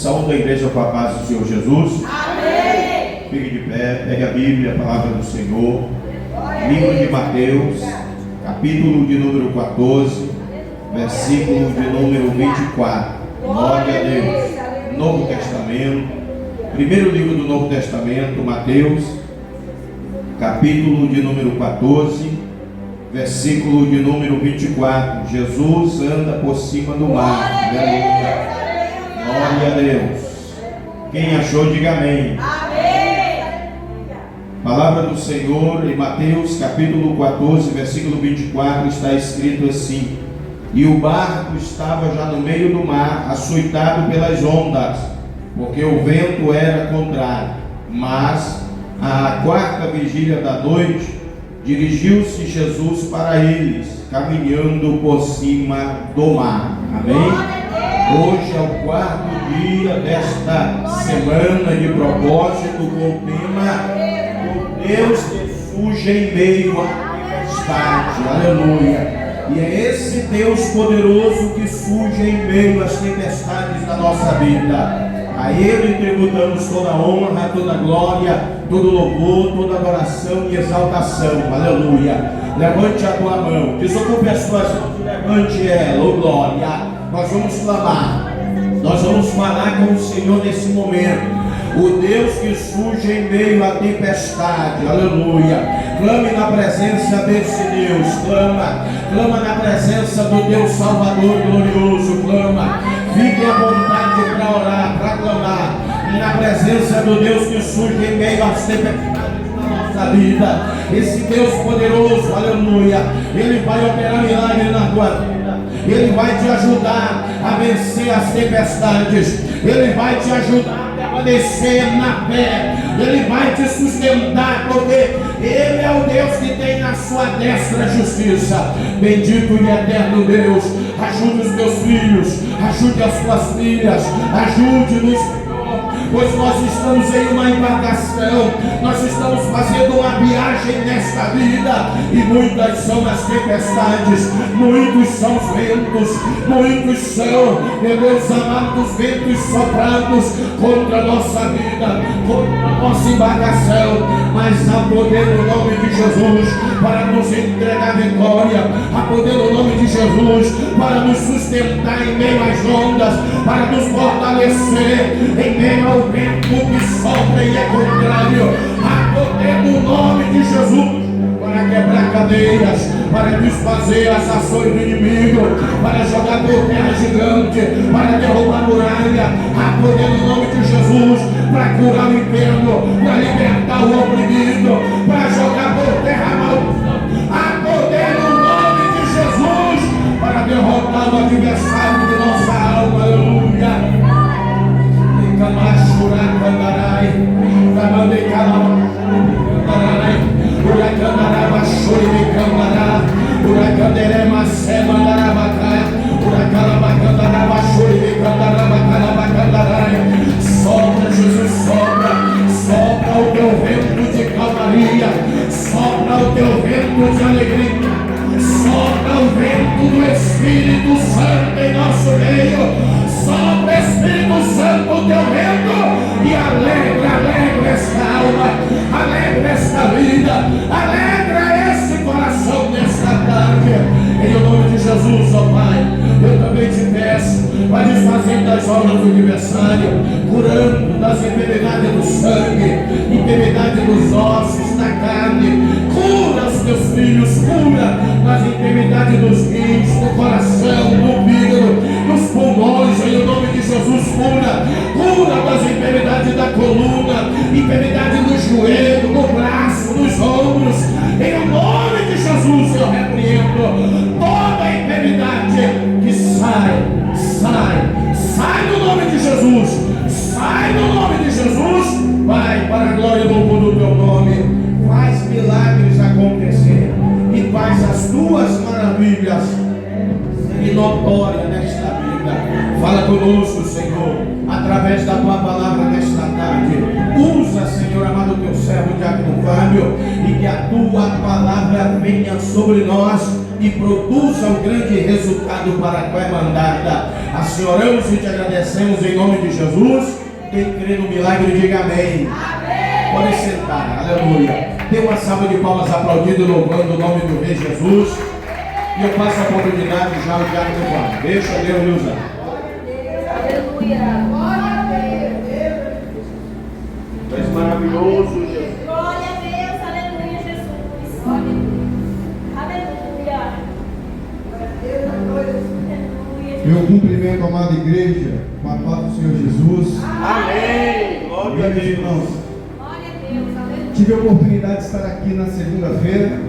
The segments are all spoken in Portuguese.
Saúde a igreja com a paz do Senhor Jesus. Amém. Fique de pé, pegue a Bíblia, a palavra do Senhor. Livro de Mateus, capítulo de número 14, versículo de número 24. Glória a Deus. Novo Testamento. Primeiro livro do Novo Testamento, Mateus, capítulo de número 14, versículo de número 24. Jesus anda por cima do mar. Aleluia. Glória a Deus. Quem achou, diga amém. Amém. Palavra do Senhor em Mateus capítulo 14, versículo 24, está escrito assim: e o barco estava já no meio do mar, açoitado pelas ondas, porque o vento era contrário. Mas, à quarta vigília da noite, dirigiu-se Jesus para eles, caminhando por cima do mar. Amém? Hoje é o quarto dia desta semana de propósito com o tema O Deus que surge em meio à tempestade. Aleluia! E é esse Deus poderoso que surge em meio às tempestades da nossa vida. A Ele tributamos toda a honra, toda a glória, todo louvor, toda adoração e exaltação. Aleluia! Levante a tua mão, desocupe as tuas mãos e levante ela, oh glória! Nós vamos clamar, nós vamos falar com o Senhor nesse momento. O Deus que surge em meio à tempestade, aleluia. Clame na presença desse Deus, clama na presença do Deus Salvador glorioso, clama. Fique à vontade para orar, para clamar, na presença do Deus que surge em meio às tempestades da nossa vida. Esse Deus poderoso, aleluia, Ele vai operar milagre na tua vida. Ele vai te ajudar a vencer as tempestades. Ele vai te ajudar a permanecer na fé. Ele vai te sustentar, porque Ele é o Deus que tem na sua destra justiça. Bendito e eterno Deus, ajude os teus filhos, ajude as tuas filhas, ajude-nos, pois nós estamos em uma embarcação, nós estamos fazendo uma viagem nesta vida, e muitas são as tempestades, muitos são os ventos, muitos são, meu Deus amado, os ventos soprados contra a nossa vida, contra a nossa embarcação, mas há poder no nome de Jesus para nos entregar vitória, há poder no nome de Jesus para nos sustentar em meio às ondas, para nos fortalecer em meio ao vento que sopra e é contrário. Há poder no nome de Jesus para quebrar cadeias, para desfazer as ações do inimigo, para jogar por terra gigante, para derrubar muralha. Há poder no nome de Jesus para curar o enfermo, para libertar o oprimido, para jogar por terra a maldição. Há poder no nome de Jesus para derrotar o adversário de nossa alma. Aleluia. Sopra, Jesus, sopra o teu vento de calmaria, sopra o teu vento de alegria, sopra o vento do Espírito Santo em nosso meio. Sopra, Espírito Santo, o teu vento, e alegra esta alma, alegra esta vida, alegra esse coração nesta tarde. Em nome de Jesus, ó Pai, eu também te peço, vai desfazendo das obras do adversário, curando das enfermidades do sangue, enfermidade dos ossos, da carne. Cura os teus filhos, cura das enfermidades dos rins, do coração, do fígado, dos pulmões. Em nome de Jesus, cura das enfermidades da coluna, enfermidade do joelho, do braço, dos ombros. Em nome de Jesus eu repreendo toda a enfermidade que sai no nome de Jesus, sai no nome de Jesus. Vai para a glória e louvor do teu nome. Faz milagres acontecer e faz as tuas maravilhas serem notórias nesta vida. Fala conosco, Senhor, através da tua palavra nesta tarde. Usa, Senhor amado, teu servo Diácono Fábio, e que a tua palavra venha sobre nós e produza um grande resultado para a qual é mandada. Assim oramos e te agradecemos em nome de Jesus. Quem crê no milagre, diga amém. Pode sentar, aleluia. Dê uma salva de palmas aplaudindo e louvando o nome do Rei Jesus. E eu passo a oportunidade já ao diácono do Pai. Deixa Deus lhe usar. Aleluia. Glória a Deus. Tu és maravilhoso, Jesus. Glória a Deus. Aleluia, Jesus. Aleluia. Aleluia. Eu cumprimento a amada igreja com a paz do Senhor Jesus. Amém. Glória a Meus Deus. irmãos, Glória a Deus. Aleluia. tive a oportunidade de estar aqui na segunda-feira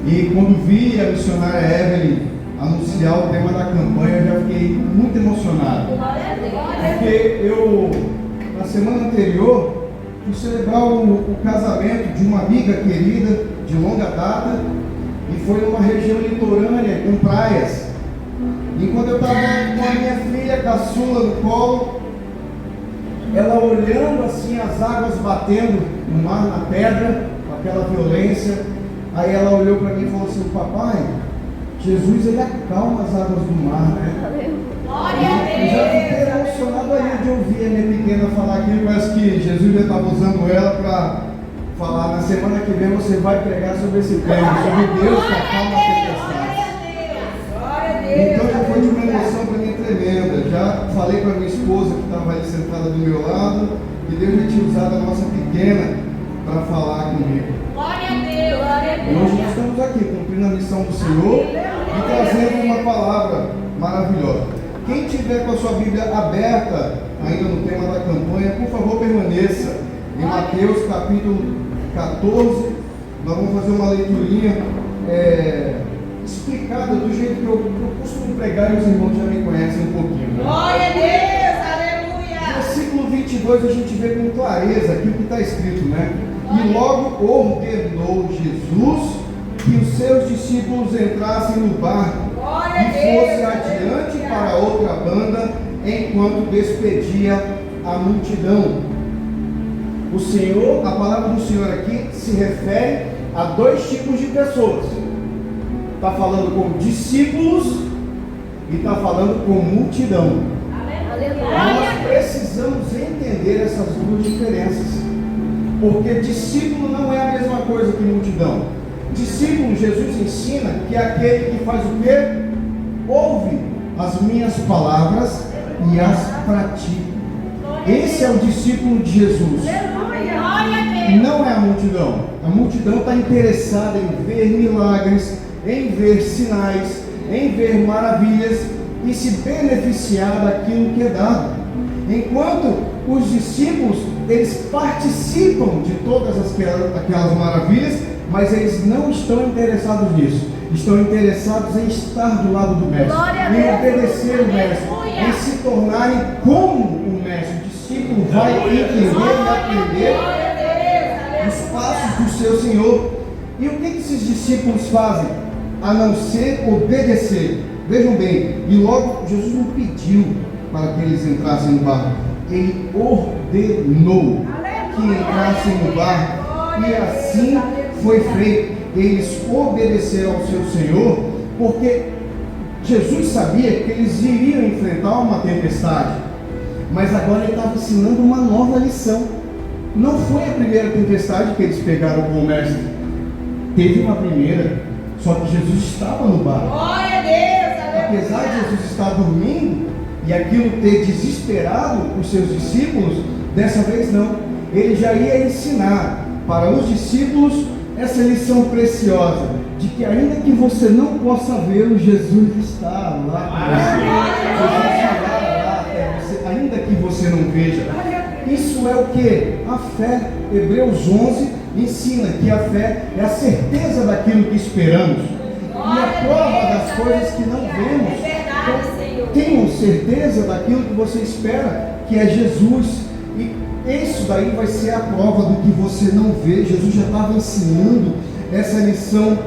e quando vi a missionária Evelyn anunciar o tema da campanha, eu já fiquei muito emocionado. Glória a Deus. Porque eu, na semana anterior, fui celebrar o casamento de uma amiga querida, de longa data, e foi numa região litorânea, com praias. E quando eu estava com a minha filha caçula no colo, ela olhando assim as águas batendo no mar, na pedra, com aquela violência, aí ela olhou para mim e falou assim: papai, Jesus ele acalma as águas do mar, né? Glória a Eu já fiquei Deus. emocionado aí de ouvir a minha pequena falar aqui. Parece que Jesus já estava usando ela para falar: na semana que vem você vai pregar sobre esse tema, sobre Deus que acalma a tempestade. Então já foi de uma emoção para mim tremenda. Já falei para minha esposa que estava ali sentada do meu lado, que Deus já tinha usado a nossa pequena para falar comigo. Glória a Deus. Glória a E hoje nós Deus. estamos aqui cumprindo a missão do Senhor e trazendo uma palavra maravilhosa. Quem tiver com a sua Bíblia aberta ainda no tema da campanha, por favor permaneça em Mateus capítulo 14. Nós vamos fazer uma leiturinha explicada do jeito que eu costumo pregar, e os irmãos já me conhecem um pouquinho, né? Glória a Deus. Aleluia. Versículo 22 a gente vê com clareza aqui o que está escrito, né? E logo ordenou Jesus que os seus discípulos entrassem no barco Glória a e Deus. fosse adiante para outra banda, enquanto despedia a multidão. O Senhor, a palavra do Senhor aqui se refere a dois tipos de pessoas. Está falando com discípulos e está falando com multidão. Nós precisamos entender essas duas diferenças, porque discípulo não é a mesma coisa que multidão. Discípulo, Jesus ensina que é aquele que faz o quê? Ouve as minhas palavras e as pratica. Esse é o discípulo de Jesus. Glória a Deus. Não é a multidão. A multidão está interessada em ver milagres, em ver sinais, em ver maravilhas e se beneficiar daquilo que é dado. Enquanto os discípulos, eles participam de todas aquelas maravilhas, mas eles não estão interessados nisso. Estão interessados em estar do lado do mestre, Glória a em Deus. obedecer o mestre, Aleluia. em se tornarem como o mestre. O discípulo vai entender e aprender Glória a Deus. os passos do seu Senhor. E o que esses discípulos fazem? A não ser obedecer. Vejam bem, e logo Jesus não pediu para que eles entrassem no barco, ele ordenou que entrassem no barco, e assim foi feito. Eles obedeceram ao seu Senhor, porque Jesus sabia que eles iriam enfrentar uma tempestade, mas agora ele estava ensinando uma nova lição. Não foi a primeira tempestade que eles pegaram com o mestre, teve uma primeira, só que Jesus estava no barco. Glória a Deus. Apesar de Jesus estar dormindo e aquilo ter desesperado os seus discípulos, dessa vez não. Ele já ia ensinar para os discípulos essa lição preciosa, de que ainda que você não possa vê-lo, Jesus está lá com você. Jesus chegará lá até você, ainda que você não veja. Isso é o que? A fé. Hebreus 11 ensina que a fé é a certeza daquilo que esperamos e a prova das coisas que não vemos. É verdade, Senhor. Tenham certeza daquilo que você espera, que é Jesus. E isso daí vai ser a prova do que você não vê. Jesus já estava ensinando essa lição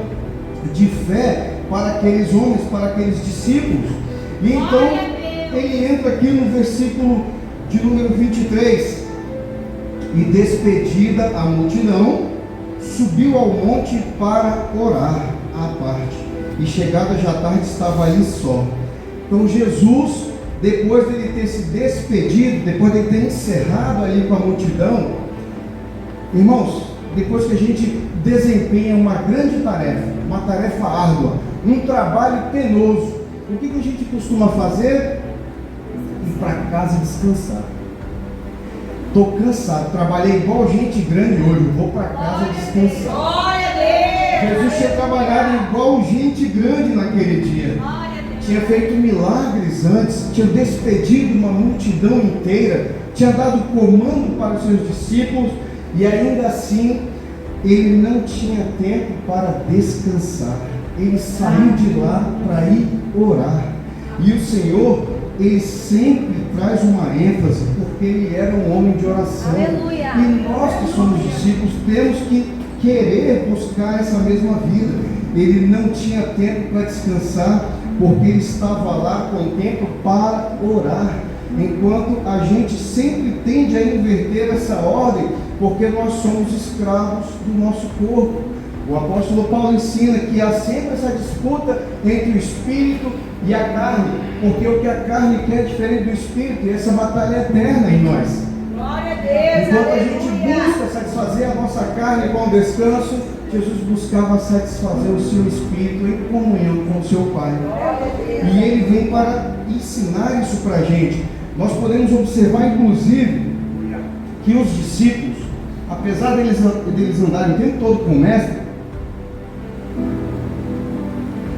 de fé para aqueles homens, para aqueles discípulos. E então ele entra aqui no versículo de número 23. E despedida a multidão, subiu ao monte para orar à parte. e chegada já tarde estava ali só. Então Jesus, depois dele ter se despedido, depois de ter encerrado ali com a multidão, irmãos, depois que a gente desempenha uma grande tarefa, uma tarefa árdua, um trabalho penoso, o que a gente costuma fazer? Ir para casa descansar. Estou cansado, trabalhei igual gente grande hoje, vou para casa descansar. Glória a Deus. Jesus tinha trabalhado igual gente grande naquele dia. Tinha feito milagres antes, tinha despedido uma multidão inteira, tinha dado comando para os seus discípulos, e ainda assim ele não tinha tempo para descansar. Ele saiu de lá para ir orar. E o Senhor, ele sempre traz uma ênfase, porque ele era um homem de oração. Aleluia. E nós que somos discípulos temos que querer buscar essa mesma vida. Ele não tinha tempo para descansar, porque ele estava lá com tempo para orar. Enquanto a gente sempre tende a inverter essa ordem, porque nós somos escravos do nosso corpo. O apóstolo Paulo ensina que há sempre essa disputa entre o espírito e a carne, porque o que a carne quer é diferente do espírito, e essa batalha é eterna em nós. Glória a Deus. Enquanto a gente Aleluia. busca satisfazer a nossa carne com o descanso, Jesus buscava satisfazer o seu espírito em comunhão com o seu Pai. E ele vem para ensinar isso para a gente. Nós podemos observar, inclusive, que os discípulos, apesar deles andarem o tempo todo com o Mestre,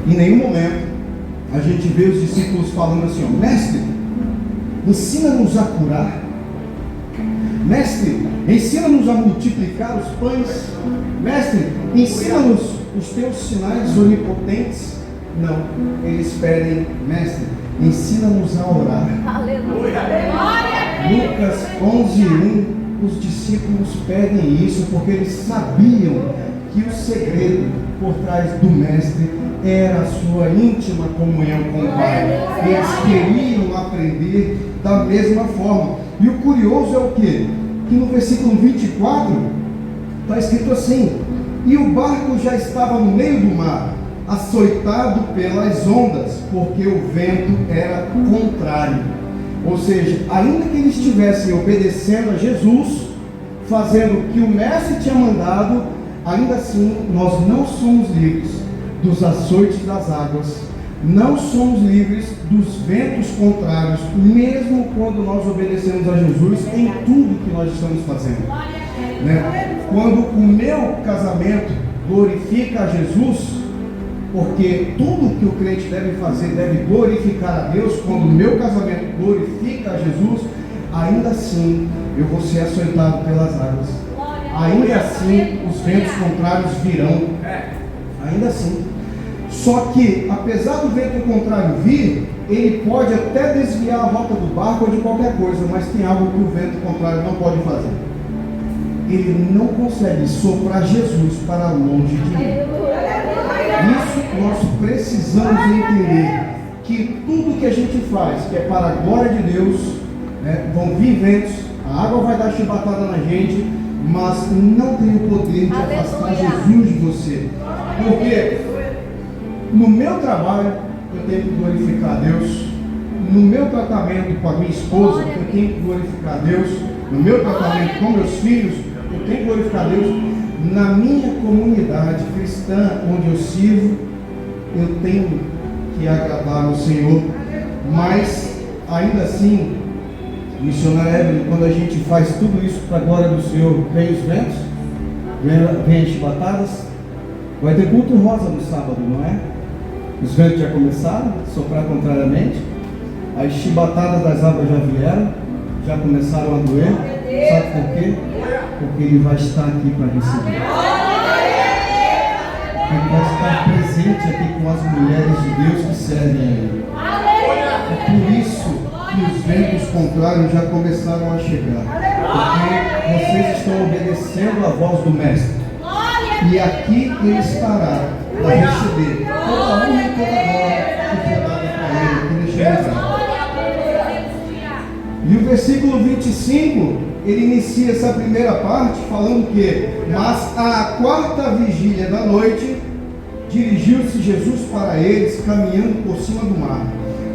em nenhum momento a gente vê os discípulos falando assim: ó, Mestre, ensina-nos a curar. Mestre, ensina-nos a multiplicar os pães. Mestre, ensina-nos os teus sinais onipotentes. Não, eles pedem: Mestre, ensina-nos a orar. Aleluia. Glória a Deus. Lucas 11:1, os discípulos pedem isso porque eles sabiam que o segredo por trás do Mestre era a sua íntima comunhão com o Pai. Eles queriam aprender da mesma forma. E o curioso é o quê? Que no versículo 24 está escrito assim: e o barco já estava no meio do mar, açoitado pelas ondas, porque o vento era contrário. Ou seja, ainda que eles estivessem obedecendo a Jesus, fazendo o que o Mestre tinha mandado, ainda assim nós não somos livres dos açoites das águas, não somos livres dos ventos contrários, mesmo quando nós obedecemos a Jesus em tudo que nós estamos fazendo. Né? Quando o meu casamento glorifica a Jesus, porque tudo que o crente deve fazer deve glorificar a Deus, quando o meu casamento glorifica a Jesus, ainda assim eu vou ser açoitado pelas águas. Ainda assim os ventos contrários virão. Ainda assim. Só que, apesar do vento contrário vir, ele pode até desviar a rota do barco ou de qualquer coisa, mas tem algo que o vento contrário não pode fazer. Ele não consegue soprar Jesus para longe de mim. Isso nós precisamos entender, que tudo que a gente faz, que é para a glória de Deus, né, vão vir ventos, a água vai dar chibatada na gente, mas não tem o poder de afastar Jesus de você. Porque no meu trabalho eu tenho que glorificar a Deus, no meu tratamento com a minha esposa eu tenho que glorificar a Deus, no meu tratamento com meus filhos eu tenho que glorificar a Deus, na minha comunidade cristã onde eu sirvo eu tenho que agradar ao Senhor. Mas ainda assim, missionário Evelyn, quando a gente faz tudo isso para a glória do Senhor, vem os ventos, vem as chibatadas. Vai ter culto rosa no sábado, não é? Os ventos já começaram a soprar contrariamente, as chibatadas das águas já vieram, já começaram a doer. Sabe por quê? Porque ele vai estar aqui para receber. Ele vai estar presente aqui com as mulheres de Deus que servem a Ele. É por isso que os ventos contrários já começaram a chegar, porque vocês estão obedecendo a voz do Mestre, e aqui Ele estará para receber toda a honra e toda a glória que foi dada para Ele aqui neste lugar. E o versículo 25, ele inicia essa primeira parte falando que, mas à quarta vigília da noite, dirigiu-se Jesus para eles, caminhando por cima do mar.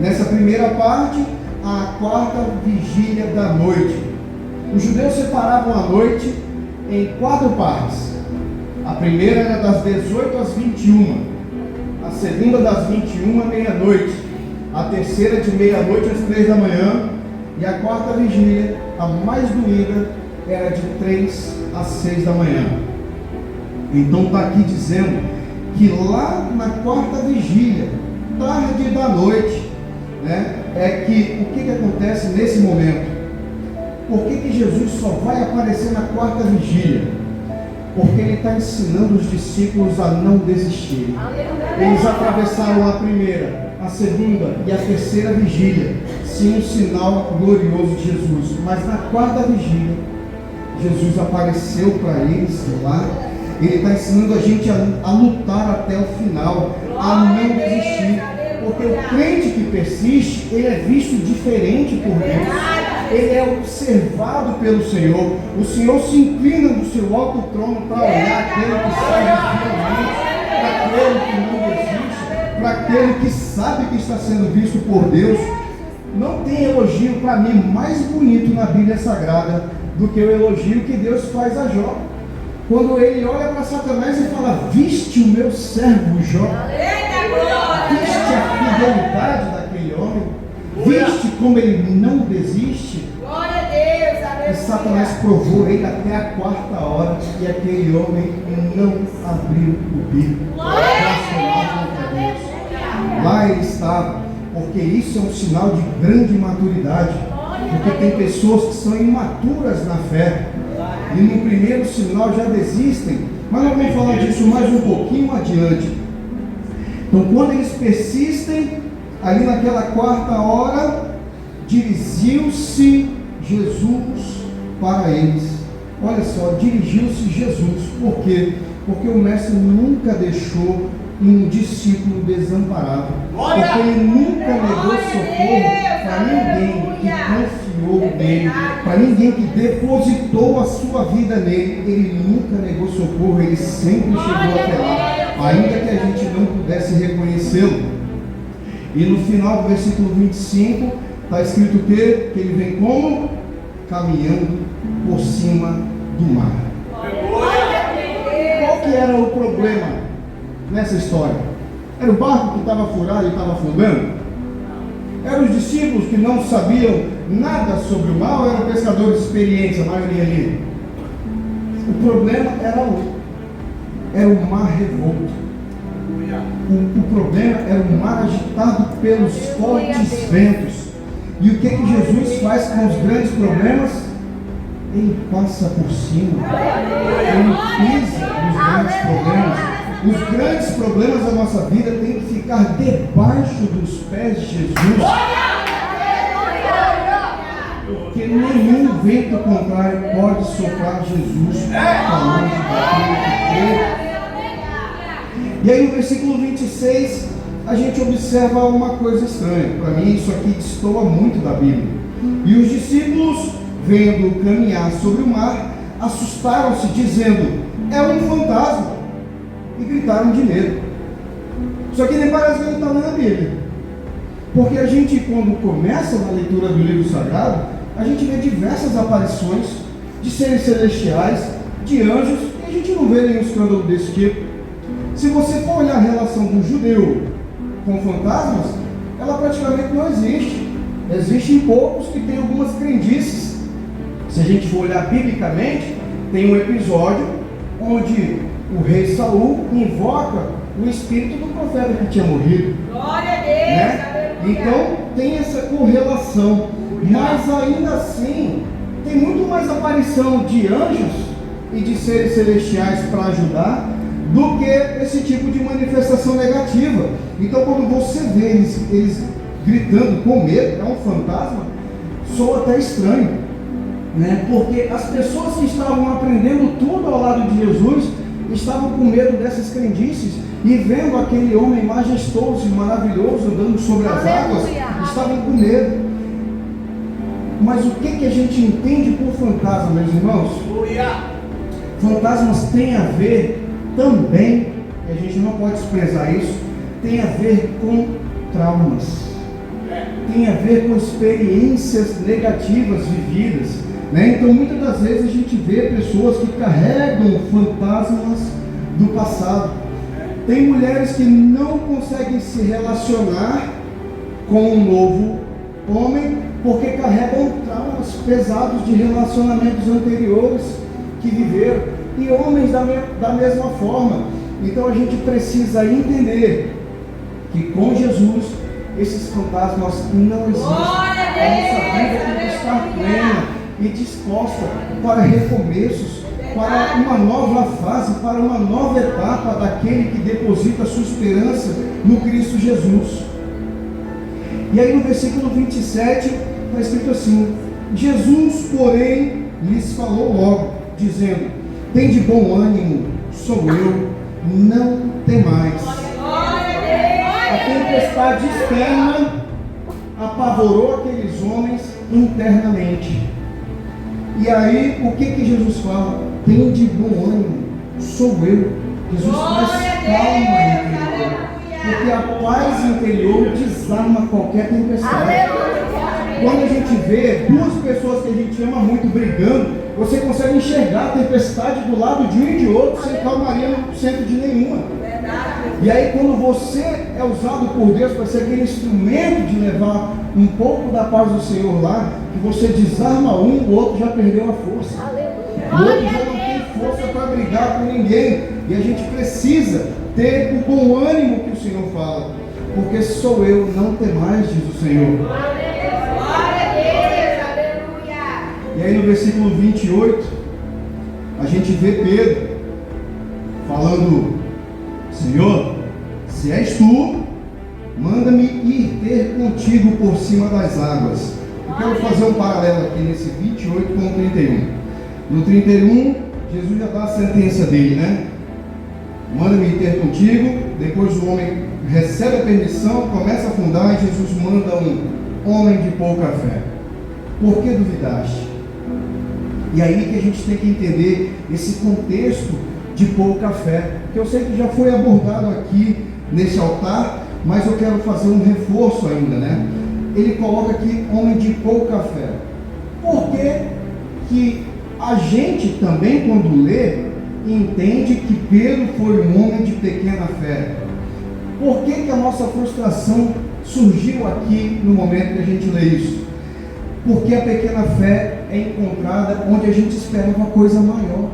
Nessa primeira parte, a quarta vigília da noite. Os judeus separavam a noite em 4 partes. A primeira era das 18 às 21, a segunda das 21 à meia-noite, a terceira de meia-noite às 3 da manhã, e a quarta vigília, a mais doída, era de 3 às 6 da manhã. Então está aqui dizendo que lá na quarta vigília, tarde da noite, né, é que o que acontece nesse momento? Por que Jesus só vai aparecer na quarta vigília? Porque ele está ensinando os discípulos a não desistirem. Eles atravessaram a primeira, a segunda e a terceira vigília sem o sinal glorioso de Jesus. Mas na quarta vigília, Jesus apareceu para eles lá. Ele está ensinando a gente a lutar até o final, a não desistir. Porque o crente que persiste, ele é visto diferente por Deus. Ele é observado pelo Senhor. O Senhor se inclina do seu alto trono para olhar aquele que segue fielmente, para aquele que não desiste, para aquele que sabe que está sendo visto por Deus. Não tem elogio para mim mais bonito na Bíblia Sagrada do que o elogio que Deus faz a Jó. Quando ele olha para Satanás e fala: viste o meu servo Jó? Viste a fidelidade daquele homem? Viste como ele não desiste? Glória a Deus, aleluia. E Satanás provou ele até a 4ª hora e aquele homem não abriu o bico. Lá ele estava, porque isso é um sinal de grande maturidade. Porque tem pessoas que são imaturas na fé e no primeiro sinal já desistem. Mas nós vamos falar disso mais um pouquinho adiante. Então, quando eles persistem, ali naquela 4ª hora, dirigiu-se Jesus para eles. Olha só, dirigiu-se Jesus. Por quê? Porque o mestre nunca deixou um discípulo desamparado. Porque ele nunca negou socorro para ninguém que confiou nele, para ninguém que depositou a sua vida nele. Ele nunca negou socorro, ele sempre chegou até lá, ainda que a gente não pudesse reconhecê-lo. E no final do versículo 25 está escrito que ele vem como? Caminhando por cima do mar. Qual que era o problema nessa história? Era o barco que estava furado e estava afundando? Eram os discípulos que não sabiam nada sobre o mar, ou eram pescadores experientes, a maioria ali? O problema era o mar revolto. O problema era o mar agitado pelos fortes ventos. E o que Jesus faz com os grandes problemas? Ele passa por cima. Ele pisa nos grandes problemas. Os grandes problemas da nossa vida têm que ficar debaixo dos pés de Jesus. Porque nenhum vento contrário pode soprar Jesus para longe daquele que crê. E aí no versículo 26, a gente observa uma coisa estranha. Para mim isso aqui destoa muito da Bíblia. E os discípulos, vendo caminhar sobre o mar, assustaram-se, dizendo: é um fantasma. E gritaram de medo. Só que nem parece que a gente está lendo a Bíblia. Porque a gente, quando começa na leitura do livro sagrado, a gente vê diversas aparições de seres celestiais, de anjos, e a gente não vê nenhum escândalo desse tipo. Se você for olhar a relação do judeu com fantasmas, ela praticamente não existe. Existem poucos que têm algumas crendices. Se a gente for olhar biblicamente, tem um episódio onde o rei Saul invoca o espírito do profeta que tinha morrido. Glória a Deus, Né? Então tem essa correlação. Mas ainda assim, tem muito mais aparição de anjos e de seres celestiais para ajudar do que esse tipo de manifestação negativa. Então quando você vê eles gritando com medo, é um fantasma, soa até estranho, né? Porque as pessoas que estavam aprendendo tudo ao lado de Jesus estavam com medo dessas crendices e vendo aquele homem majestoso e maravilhoso andando sobre as águas, estavam com medo. Mas o que a gente entende por fantasma, meus irmãos? Fantasmas têm a ver também e a gente não pode desprezar isso, tem a ver com traumas, tem a ver com experiências negativas vividas, né? Então muitas das vezes a gente vê pessoas que carregam fantasmas do passado. Tem mulheres que não conseguem se relacionar com um novo homem porque carregam traumas pesados de relacionamentos anteriores que viveram, e homens da mesma forma. Então a gente precisa entender que com Jesus esses fantasmas não existem. A nossa vida tem que estar plena e disposta para recomeços, para uma nova fase, para uma nova etapa daquele que deposita a sua esperança no Cristo Jesus. E aí no versículo 27 está escrito assim: Jesus, porém, lhes falou logo, dizendo: tende bom ânimo, sou eu, não temais. A tempestade externa apavorou aqueles homens internamente. E aí, o que Jesus fala? Tende bom ânimo, sou eu. Jesus traz calma interior, porque a paz interior desarma qualquer tempestade. Quando a gente vê duas pessoas que a gente ama muito brigando, você consegue enxergar a tempestade do lado de um e de outro sem calmaria no centro de nenhuma. E aí quando você é usado por Deus para ser aquele instrumento de levar um pouco da paz do Senhor lá, que você desarma um, o outro já perdeu a força. O outro já não tem força para brigar com ninguém. E a gente precisa ter o bom ânimo que o Senhor fala, porque sou eu, não temais, diz o Senhor. E aí no versículo 28, a gente vê Pedro falando: Senhor, se és tu, manda-me ir ter contigo por cima das águas. Eu quero fazer um paralelo aqui nesse 28 com o 31. No 31, Jesus já dá a sentença dele, né? Manda-me ir ter contigo. Depois o homem recebe a permissão, começa a afundar, e Jesus manda um homem de pouca fé. Por que duvidaste? E aí que a gente tem que entender esse contexto de pouca fé, que eu sei que já foi abordado aqui nesse altar, mas eu quero fazer um reforço ainda, né? Ele coloca aqui homem de pouca fé. Por que a gente também, quando lê, entende que Pedro foi um homem de pequena fé? Por que a nossa frustração surgiu aqui no momento que a gente lê isso? Porque a pequena fé é encontrada onde a gente esperava coisa maior.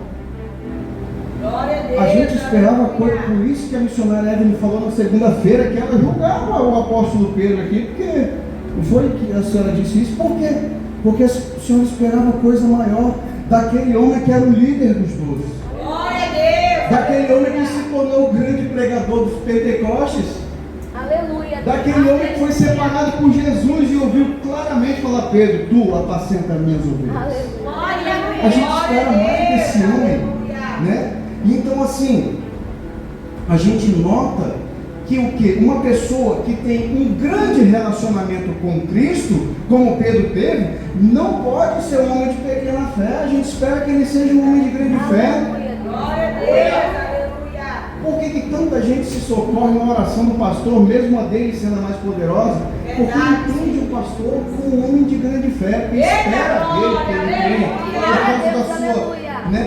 A gente esperava coisa, por isso que a missionária Evelyn falou na segunda-feira que ela julgava o apóstolo Pedro aqui, porque não foi que a senhora disse isso? Por quê? Porque o Senhor esperava coisa maior daquele homem que era o líder dos 12. Daquele homem que se tornou o grande pregador dos Pentecostes. Aleluia. Daquele homem que foi separado por Jesus e ouviu claramente falar: Pedro, tu apacenta minhas ovelhas. Aleluia. A gente espera mais desse homem, né? Então assim, a gente nota que o que? Uma pessoa que tem um grande relacionamento com Cristo, como Pedro teve, não pode ser um homem de pequena fé. A gente espera que ele seja um homem de grande fé. Por que tanta gente se socorre na oração do pastor, mesmo a dele sendo a mais poderosa? Porque entende o pastor como um homem de grande fé, e espera dele que ele tenha,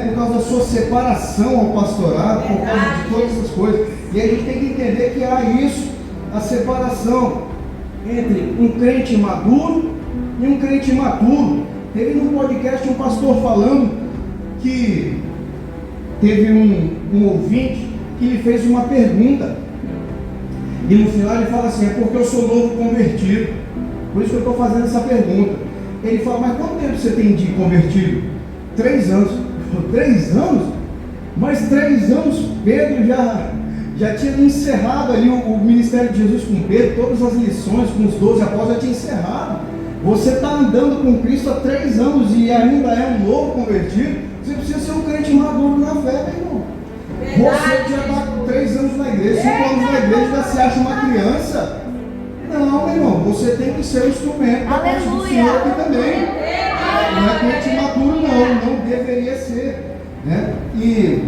por causa da sua separação ao pastorado, por causa de todas essas coisas. E a gente tem que entender que há isso, a separação entre um crente maduro e um crente imaturo. Teve num podcast um pastor falando que teve um ouvinte que lhe fez uma pergunta, e no final ele fala assim: é porque eu sou novo convertido, por isso que eu estou fazendo essa pergunta. Ele fala: mas quanto tempo você tem de convertido? 3 anos. 3 anos? Mas 3 anos Pedro já tinha encerrado ali o ministério de Jesus com Pedro, todas as lições com os 12 apóstolos já tinha encerrado. Você está andando com Cristo há 3 anos e ainda é um novo convertido. Você precisa ser um crente maduro na fé, meu irmão. Você já está com 3 anos na igreja, 5 anos na igreja, já se acha uma criança. Não, meu irmão, você tem que ser um instrumento da parte do Senhor aqui também. Não é crente maduro, não deveria ser, né? E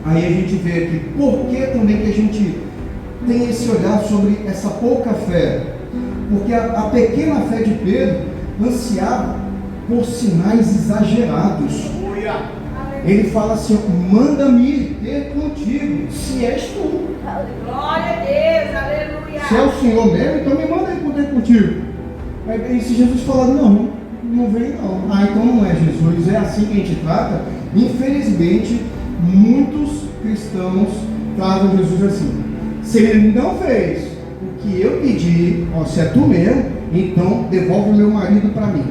Aí a gente vê aqui, por que também que a gente tem esse olhar sobre essa pouca fé? Porque a pequena fé de Pedro ansiava por sinais exagerados. Ele fala assim: manda-me ir ter contigo, se és tu. Glória a Deus, aleluia. Se é o Senhor mesmo, então me manda ir ter contigo. Aí se Jesus falar, não vem não. Ah, então não é Jesus, é assim que a gente trata. Infelizmente, muitos cristãos tratam Jesus assim. Se ele não fez o que eu pedi, ó, se é tu mesmo, então devolve o meu marido para mim.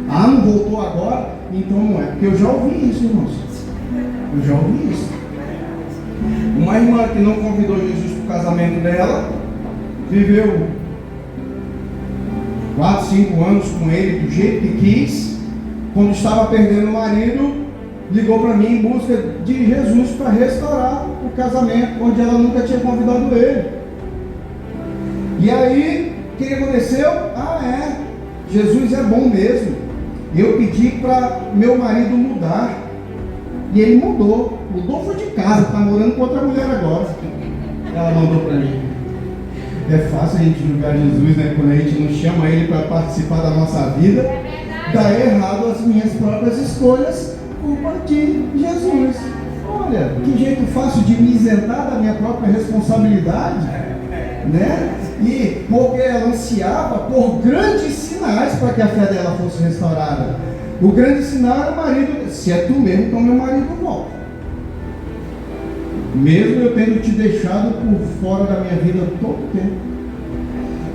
Ah, não voltou agora? Então não é. Porque eu já ouvi isso, irmãos. Eu já ouvi isso. Uma irmã que não convidou Jesus para o casamento dela, viveu 4, 5 anos com ele do jeito que quis. Quando estava perdendo o marido, ligou para mim em busca de Jesus para restaurar o casamento, onde ela nunca tinha convidado ele. E aí, o que aconteceu? Jesus é bom mesmo. Eu pedi para meu marido mudar, e ele mudou foi de casa, está morando com outra mulher agora. Ela mandou para mim. É fácil a gente julgar Jesus, né? Quando a gente não chama ele para participar da nossa vida, dá errado as minhas próprias escolhas, culpa de Jesus. Olha, que jeito fácil de me isentar da minha própria responsabilidade, né? E porque ela ansiava por grandes sinais para que a fé dela fosse restaurada. O grande sinal era o marido. Se é tu mesmo, então meu marido volta. Mesmo eu tendo te deixado por fora da minha vida todo o tempo.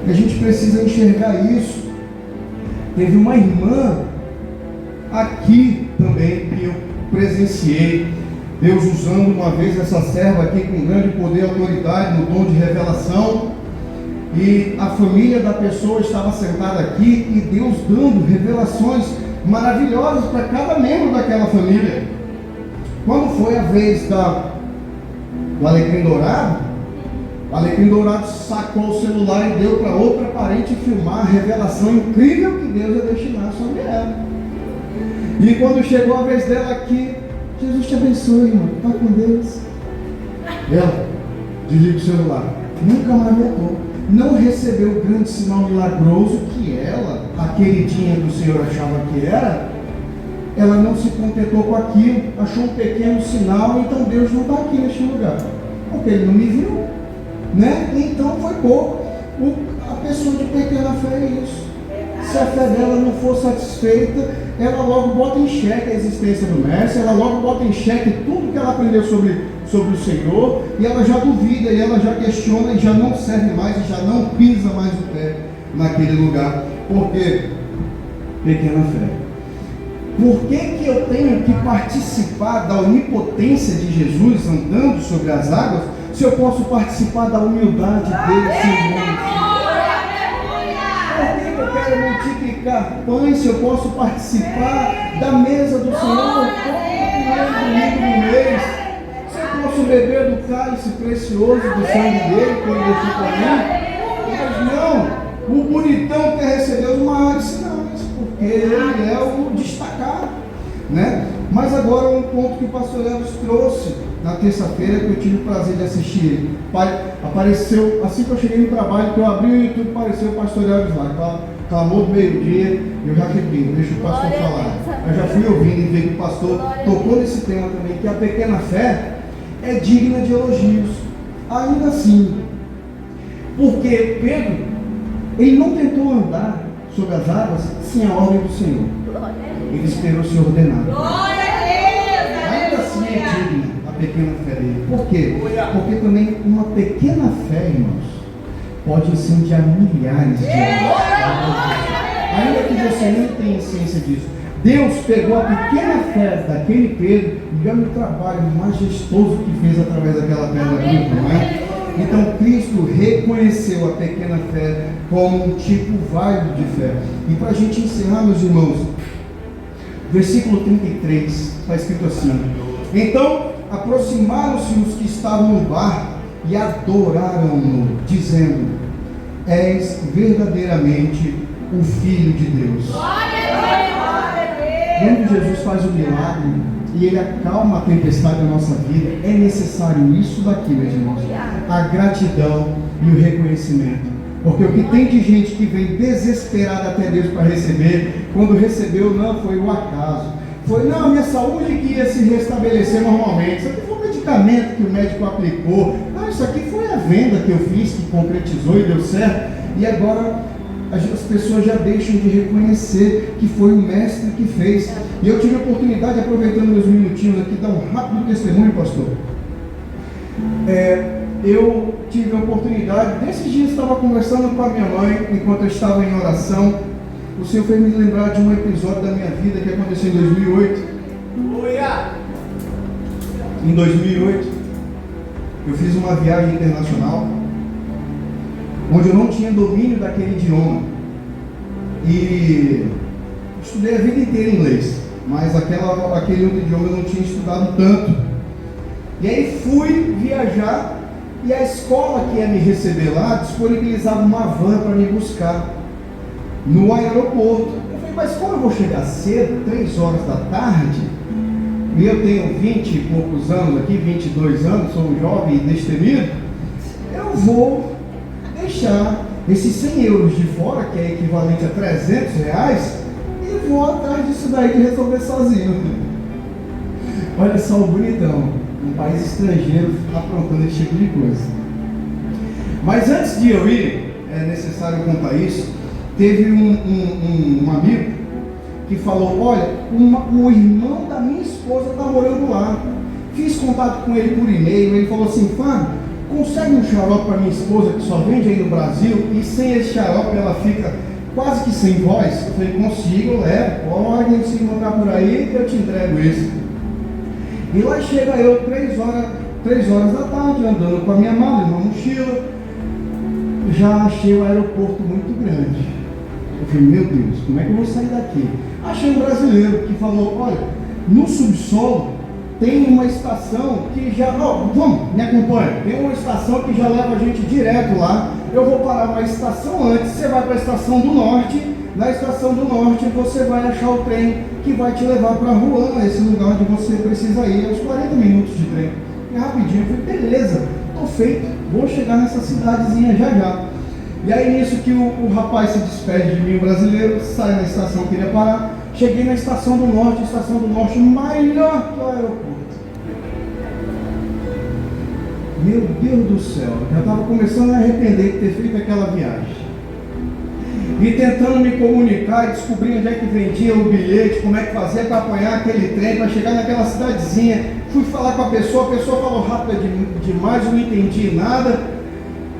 A gente precisa enxergar isso. Teve uma irmã aqui também que eu presenciei, Deus usando uma vez essa serva aqui com grande poder e autoridade no dom de revelação, e a família da pessoa estava sentada aqui e Deus dando revelações maravilhosas para cada membro daquela família. Quando foi a vez do Alecrim Dourado, o Alecrim Dourado sacou o celular e deu para outra parente filmar a revelação incrível que Deus ia destinar sobre ela. E quando chegou a vez dela aqui, Jesus te abençoe, irmão, vai com Deus. Ela desliga o celular, nunca mais voltou. Não recebeu o grande sinal milagroso que ela, a queridinha do Senhor, achava que era. Ela não se contentou com aquilo, achou um pequeno sinal, então Deus não está aqui neste lugar, porque Ele não me viu, né? Então foi pouco. A pessoa de pequena fé é isso. Se a fé dela não for satisfeita, ela logo bota em xeque a existência do mestre, ela logo bota em xeque tudo que ela aprendeu sobre o Senhor, e ela já duvida, e ela já questiona, e já não serve mais, e já não pisa mais o pé naquele lugar. Por quê? Pequena fé. Por que eu tenho que participar da onipotência de Jesus andando sobre as águas, se eu posso participar da humildade dele sem mãos? Por que eu quero multiplicar pães, se eu posso participar da mesa do Senhor todo domingo no mês? Se eu posso beber do cálice precioso do sangue dele, que ele deixou para mim? Mas não, o bonitão quer receber os maiores sinais, porque ele é o destacado, né? Mas agora um ponto que o pastor Elvis trouxe na terça-feira, que eu tive o prazer de assistir ele. Apareceu, assim que eu cheguei no trabalho, que eu abri o YouTube, apareceu o pastor Elvis lá, clamou do meio-dia, eu já fiquei, deixa o pastor falar. Eu já fui ouvindo e vi que o pastor tocou nesse tema também, que a pequena fé é digna de elogios. Ainda assim, porque Pedro, ele não tentou andar sobre as águas sem a ordem do Senhor. Ele esperou ser ordenado. Glória a Deus! Ainda assim é digna a pequena fé dele. Por quê? Porque também uma pequena fé, irmãos, pode incendiar milhares de almas. Ainda que você não tenha ciência disso. Deus pegou a pequena fé daquele Pedro e olha o trabalho majestoso que fez através daquela pedra bruta, não é? Então Cristo reconheceu a pequena fé como um tipo válido de fé. E para a gente encerrar, meus irmãos, versículo 33, está escrito assim: então aproximaram-se os que estavam no barco e adoraram-no, dizendo: és verdadeiramente o Filho de Deus. Glória a Deus! Quando Jesus faz o milagre e Ele acalma a tempestade da nossa vida, é necessário isso daqui, meus irmãos: a gratidão e o reconhecimento. Porque o que tem de gente que vem desesperada até Deus para receber, quando recebeu, não foi o acaso. Foi, não, a minha saúde que ia se restabelecer normalmente. Isso aqui foi um medicamento que o médico aplicou. Não, isso aqui foi a venda que eu fiz, que concretizou e deu certo. E agora as pessoas já deixam de reconhecer que foi o mestre que fez. E eu tive a oportunidade, aproveitando meus minutinhos aqui, dar um rápido testemunho, pastor. Eu tive a oportunidade, desses dias estava conversando com a minha mãe, enquanto eu estava em oração. O Senhor fez me lembrar de um episódio da minha vida que aconteceu em 2008. Em 2008, eu fiz uma viagem internacional, onde eu não tinha domínio daquele idioma. E estudei a vida inteira inglês, mas aquele outro idioma eu não tinha estudado tanto. E aí fui viajar, e a escola que ia me receber lá disponibilizava uma van para me buscar no aeroporto. Eu falei, mas como eu vou chegar cedo, 3 horas da tarde, e eu tenho 20 e poucos anos aqui, 22 anos, sou um jovem e destemido, eu vou deixar esses 100 euros de fora, que é equivalente a 300 reais, e vou atrás disso daí de resolver sozinho. Olha só o bonitão, um país estrangeiro aprontando esse tipo de coisa. Mas antes de eu ir, é necessário contar isso. Teve um amigo que falou, olha, o irmão da minha esposa está morando lá. Fiz contato com ele por e-mail, ele falou assim, Fábio, consegue um xarope para minha esposa que só vende aí no Brasil, e sem esse xarope ela fica quase que sem voz? Eu falei, consigo, eu levo, pode se encontrar por aí, eu te entrego isso. E lá chega eu, 3 horas da tarde, andando com a minha mala, uma mochila. Já achei o aeroporto muito grande. Eu falei, meu Deus, como é que eu vou sair daqui? Achei um brasileiro que falou, olha, no subsolo tem uma estação que já... vamos, me acompanha. Tem uma estação que já leva a gente direto lá. Eu vou parar uma estação antes, você vai para a estação do norte. Na estação do norte você vai achar o trem que vai te levar para Rouen, esse lugar onde você precisa ir, uns 40 minutos de trem. E rapidinho, eu falei, beleza, tô feito, vou chegar nessa cidadezinha já. E aí nisso que o rapaz se despede de mim, o brasileiro, sai na estação que queria parar. Cheguei na estação do norte, maior que o aeroporto. Meu Deus do céu, já estava começando a arrepender de ter feito aquela viagem. E tentando me comunicar e descobrir onde é que vendia o bilhete, como é que fazia para apanhar aquele trem, para chegar naquela cidadezinha. Fui falar com a pessoa falou rápido demais, eu não entendi nada.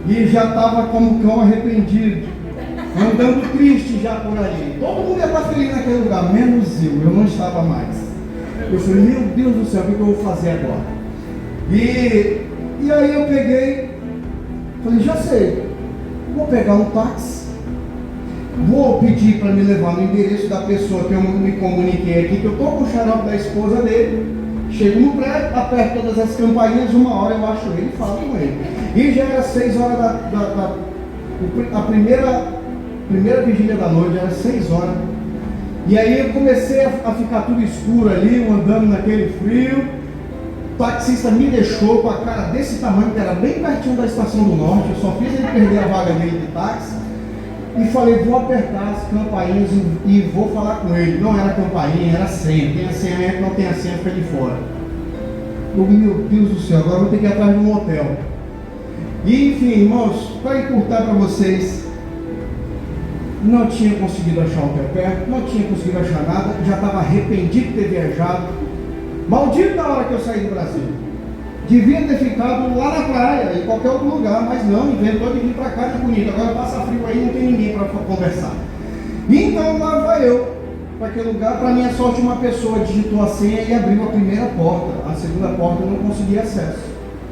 E já estava como cão arrependido, andando triste já por ali. Todo mundo ia estar feliz naquele lugar, menos eu não estava mais. Eu falei, meu Deus do céu, o que eu vou fazer agora? E aí eu peguei, falei, já sei, vou pegar um táxi, vou pedir para me levar no endereço da pessoa que eu me comuniquei aqui, que eu estou com o xarope da esposa dele. Chego no prédio, aperto todas as campainhas, 1 hora eu acho ele e falo com ele. E já era 6 horas a primeira vigília da noite, já era 6 horas. E aí eu comecei a ficar tudo escuro ali, eu andando naquele frio. O taxista me deixou com a cara desse tamanho, que era bem pertinho da estação do norte. Eu só fiz ele perder a vaga dele de táxi. E falei, vou apertar as campainhas e vou falar com ele. Não era campainha, era senha. Tem a senha, não tem a senha, fica de fora. Eu, meu Deus do céu, agora eu vou ter que ir atrás de um hotel. E enfim, irmãos, para encurtar para vocês, não tinha conseguido achar hotel perto, não tinha conseguido achar nada, já estava arrependido de ter viajado. Maldito da hora que eu saí do Brasil. Devia ter ficado lá na praia, em qualquer outro lugar, mas não, inventou de vir para cá de bonito. Agora passa frio aí, não tem ninguém para conversar. Então lá vai eu, para aquele lugar. Para minha sorte, uma pessoa digitou a senha e abriu a primeira porta. A segunda porta eu não consegui acesso.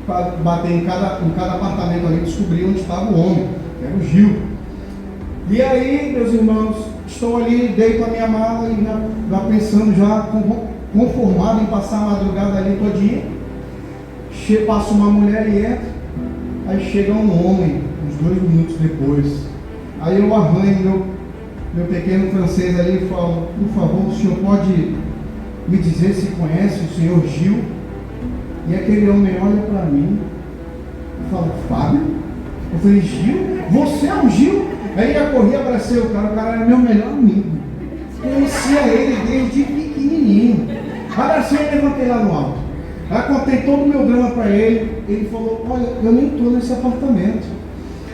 Para bater em cada apartamento ali, descobrir onde estava o homem, que era o Gil. E aí, meus irmãos, estou ali, deito a minha mala e já pensando, já conformado em passar a madrugada ali todinha. Passa uma mulher e entra, aí chega um homem, uns 2 minutos depois. Aí eu arranho meu pequeno francês ali falou, por favor, o senhor pode me dizer se conhece o senhor Gil? E aquele homem olha para mim e fala, Fábio? Eu falei, Gil? Você é o Gil? Aí eu corri e abracei o cara era meu melhor amigo. Conhecia ele desde pequenininho. Abracei e levantei lá no alto. Aí contei todo o meu drama para ele. Ele falou, olha, eu nem estou nesse apartamento.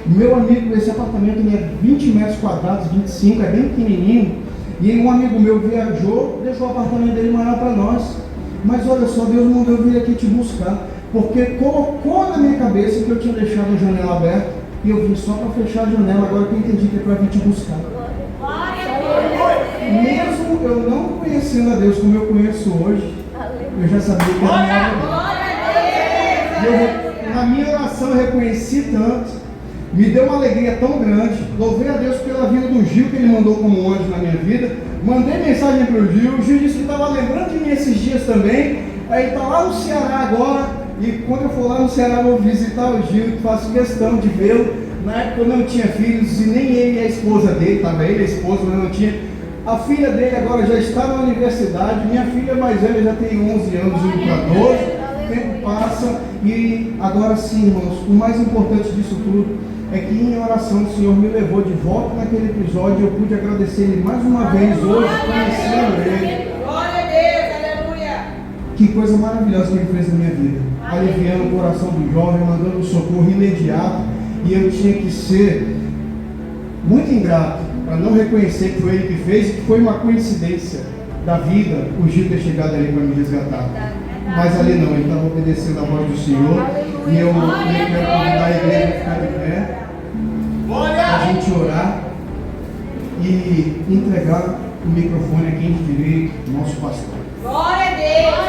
Meu amigo, esse apartamento ele é 20 metros quadrados, 25, é bem pequenininho. E um amigo meu viajou, deixou o apartamento dele maior para nós. Mas olha só, Deus mandou eu vir aqui te buscar. Porque colocou na minha cabeça que eu tinha deixado a janela aberta. E eu vim só para fechar a janela, agora que eu entendi que é para vir te buscar. Mesmo eu não conhecendo a Deus como eu conheço hoje, eu já sabia que era minha vida. Na minha oração eu reconheci tanto, me deu uma alegria tão grande. Louvei a Deus pela vida do Gil, que ele mandou como anjo na minha vida. Mandei mensagem para o Gil disse que estava lembrando de mim esses dias também. Aí está lá no Ceará agora. E quando eu for lá no Ceará, eu vou visitar o Gil, faço questão de vê-lo. Na época eu não tinha filhos, e nem ele e a esposa dele, estava ele e a esposa, mas eu não tinha. A filha dele agora já está na universidade, minha filha mais velha já tem 11 anos, indo para 12, o tempo passa, e agora sim, irmãos, o mais importante disso tudo é que em oração o Senhor me levou de volta naquele episódio, e eu pude agradecer Ele mais uma vez hoje, conhecendo Ele. Glória a Deus, aleluia. Que coisa maravilhosa que Ele fez na minha vida, aliviando o coração do jovem, mandando um socorro imediato, e eu tinha que ser muito ingrato para não reconhecer que foi Ele que fez e que foi uma coincidência da vida o Gil ter chegado ali para me resgatar. Mas ali não, ele estava obedecendo a voz do Senhor. E eu quero convidar a igreja a ficar de pé, a gente orar e entregar o microfone a quem direito, nosso pastor. Glória a Deus.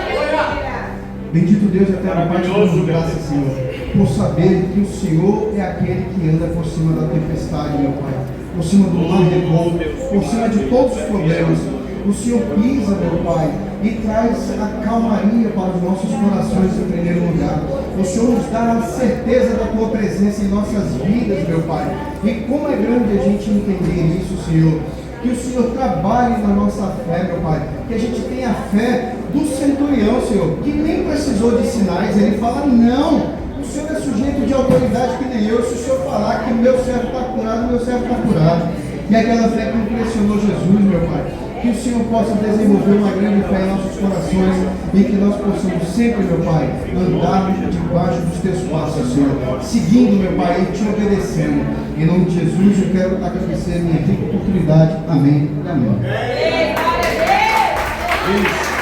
Bendito Deus, eterno Pai, te damos graças, Senhor, por saber que o Senhor é aquele que anda por cima da tempestade, meu Pai, por cima do mar revolto, por cima de todos os problemas. O Senhor pisa, meu Pai, e traz a calmaria para os nossos corações em primeiro lugar. O Senhor nos dá a certeza da Tua presença em nossas vidas, meu Pai. E como é grande a gente entender isso, Senhor. Que o Senhor trabalhe na nossa fé, meu Pai. Que a gente tenha a fé do centurião, Senhor, que nem precisou de sinais. Ele fala, não, o Senhor é sujeito de autoridade que nem eu. Se o Senhor falar que meu servo está curado, meu servo está curado. E aquela fé que impressionou Jesus, meu Pai. Que o Senhor possa desenvolver uma grande fé em nossos corações e que nós possamos sempre, meu Pai, andar debaixo dos teus passos, Senhor, seguindo, meu Pai, e te obedecendo. Em nome de Jesus, eu quero agradecer a minha rica oportunidade. Amém e amém.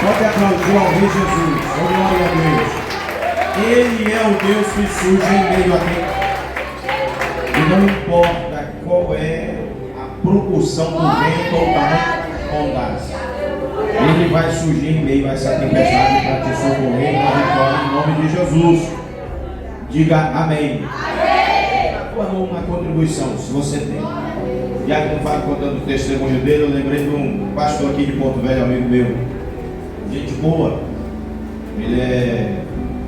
Pode aplaudir ao Rei Jesus. Glória a Deus. Ele é o Deus que surge em meio a quem. E não importa qual é a proporção do vento ou da bondade. Ele vai surgir em meio a essa tempestade para te socorrer na vitória em nome de Jesus. Diga amém. Uma contribuição, se você tem. Já que não falo contando o testemunho dele, eu lembrei de um pastor aqui de Porto Velho, amigo meu. Gente boa. Ele é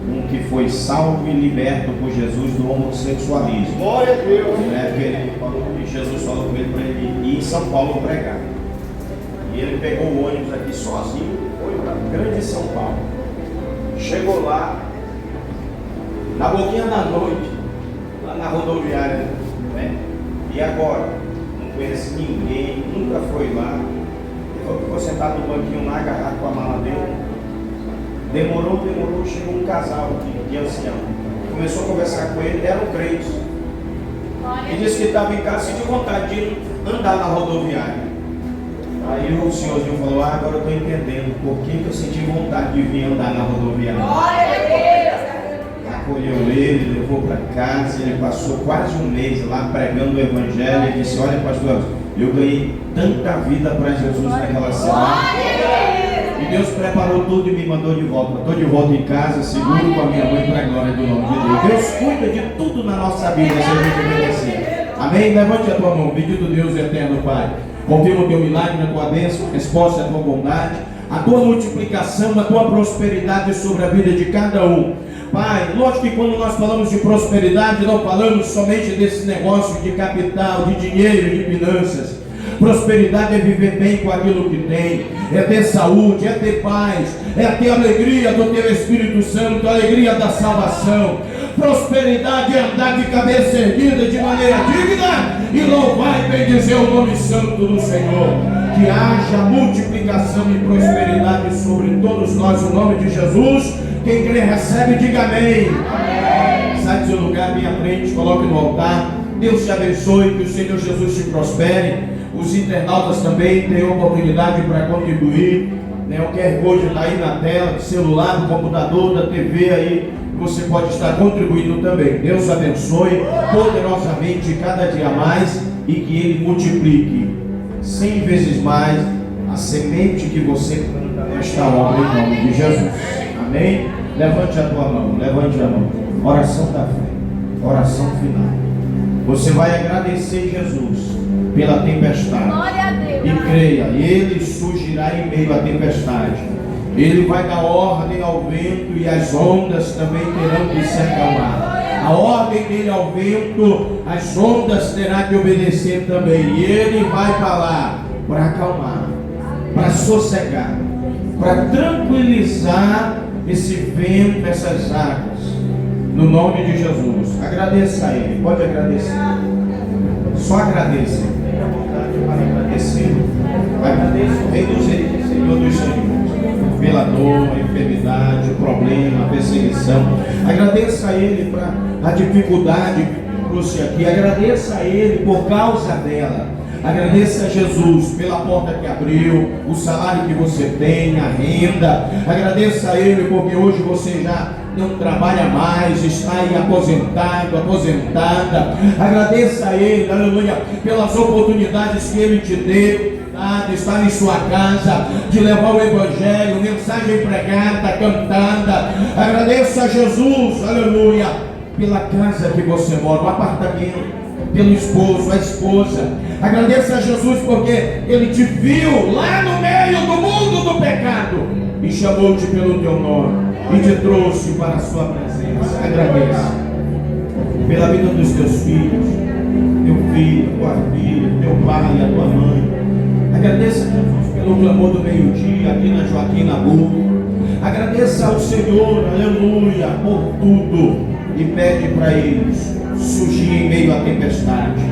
um que foi salvo e liberto por Jesus do homossexualismo. Glória a Deus. Ele falou que Jesus falou com ele para ele ir em São Paulo pregar. E ele pegou o ônibus aqui sozinho, foi para grande São Paulo. Chegou lá, na boquinha da noite, lá na rodoviária, né? E agora? Não conhece ninguém, nunca foi lá. Ele ficou sentado no banquinho lá, agarrado com a mala dele. Demorou, chegou um casal de ancião. Começou a conversar com ele, eram crentes. E disse que estava em casa, sentiu vontade de andar na rodoviária. Aí o senhorzinho falou, agora eu estou entendendo por que eu senti vontade de vir andar na rodoviária. Glória a Deus. Acolheu ele, levou para casa, ele passou quase um mês lá pregando o evangelho e disse, olha pastor, eu ganhei tanta vida para Jesus naquela cidade. E Deus preparou tudo e me mandou de volta. Estou de volta em casa, seguro com a minha mãe para a glória do nome de Deus. Deus cuida de tudo na nossa vida se a gente obedecer. Amém? Levante a tua mão, bendito Deus eterno Pai. Confirma o teu milagre, a tua bênção, resposta à tua bondade, a tua multiplicação, a tua prosperidade sobre a vida de cada um. Pai, lógico que quando nós falamos de prosperidade, não falamos somente desse negócio de capital, de dinheiro, de finanças. Prosperidade é viver bem com aquilo que tem, é ter saúde, é ter paz, é ter alegria do teu Espírito Santo, a alegria da salvação. Prosperidade é andar de cabeça erguida de maneira digna e louvar e bendizer o nome santo do Senhor. Que haja multiplicação e prosperidade sobre todos nós, no nome de Jesus. Quem crê recebe, diga amém. Sai do seu lugar, bem à frente, coloque no altar. Deus te abençoe, que o Senhor Jesus te prospere. Os internautas também têm oportunidade para contribuir, né? O QR Code está aí na tela, do celular, do computador, da TV aí. Você pode estar contribuindo também. Deus abençoe poderosamente cada dia mais e que Ele multiplique 100 vezes mais a semente que você planta nesta obra em nome de Jesus. Amém? Levante a tua mão, levante a mão. Oração da fé, oração final. Você vai agradecer Jesus pela tempestade. Glória a Deus. E creia, Ele surgirá em meio à tempestade. Ele vai dar ordem ao vento e as ondas também terão que se acalmar. A ordem dele ao vento, as ondas terão que obedecer também. E ele vai falar para acalmar, para sossegar, para tranquilizar esse vento, essas águas. No nome de Jesus. Agradeça a Ele. Pode agradecer. Só agradeça. Tenha vontade para agradecer. Agradeça o Rei dos Reis, Senhor dos Senhores, pela dor, a enfermidade, o problema, a perseguição. Agradeça a Ele para a dificuldade que trouxe aqui. Agradeça a Ele por causa dela. Agradeça a Jesus pela porta que abriu, o salário que você tem, a renda. Agradeça a Ele porque hoje você já não trabalha mais, está aí aposentado, aposentada. Agradeça a Ele, aleluia, pelas oportunidades que Ele te deu de estar em sua casa, de levar o Evangelho, mensagem pregada, cantada. Agradeça a Jesus, aleluia, pela casa que você mora, o apartamento, pelo esposo, a esposa. Agradeça a Jesus porque Ele te viu lá no meio do mundo do pecado e chamou-te pelo teu nome e te trouxe para a sua presença. Agradeça pela vida dos teus filhos, teu filho, tua filha, teu pai, a tua mãe. Agradeça a Jesus pelo clamor do meio-dia aqui na Joaquim Nabuco. Agradeça ao Senhor, aleluia, por tudo. E pede para eles surgir em meio à tempestade.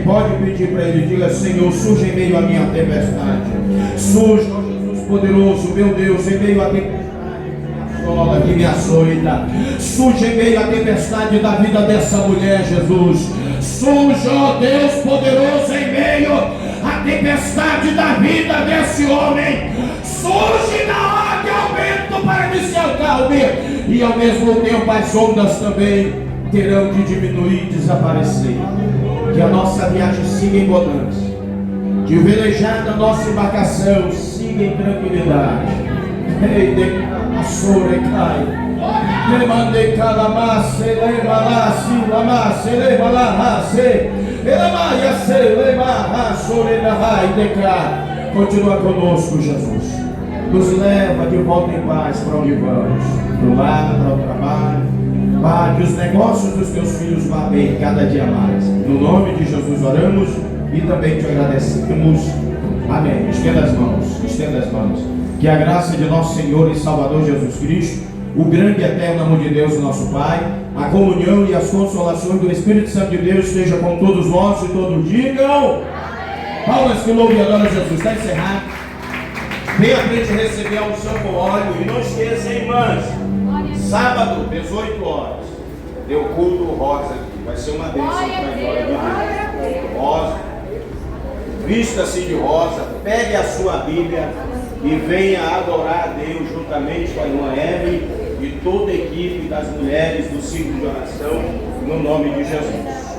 Pode pedir para Ele, diga: Senhor, surge em meio à minha tempestade. Surge, ó Jesus poderoso, meu Deus, em meio à tempestade que me açoita. Surge em meio à tempestade da vida dessa mulher, Jesus. Surge, ó Deus poderoso, em meio à tempestade da vida desse homem. Surge na hora que ao vento para que se acalme. E ao mesmo tempo as ondas também terão que diminuir e desaparecer. Que a nossa viagem siga em bonança. Que o velejar da nossa embarcação siga em tranquilidade. Ei, de cai. Demande calamasse, lemalasi, lamasse, lemalahase. Elamaia se lemaha, sorenahai, decai. Continua conosco, Jesus. Nos leva de volta em paz para onde vamos. Para o lar, para o trabalho. Para que os negócios dos teus filhos vá bem cada dia mais. No nome de Jesus oramos e também te agradecemos. Amém. Estenda as mãos. Estenda as mãos. Que a graça de nosso Senhor e Salvador Jesus Cristo, o grande e eterno amor de Deus, nosso Pai, a comunhão e as consolações do Espírito Santo de Deus esteja com todos nós e todos digam. Palmas que louve e adora Jesus. Está encerrado. Venha à frente receber a unção com óleo. E não esqueça, hein, irmãs? Sábado, 18 horas. Deu culto rosa aqui. Vai ser uma bênção para a glória de Deus. Rosa. Vista-se de rosa. Pegue a sua Bíblia e venha adorar a Deus juntamente com a irmã Eve e toda a equipe das mulheres do ciclo de oração, no nome de Jesus.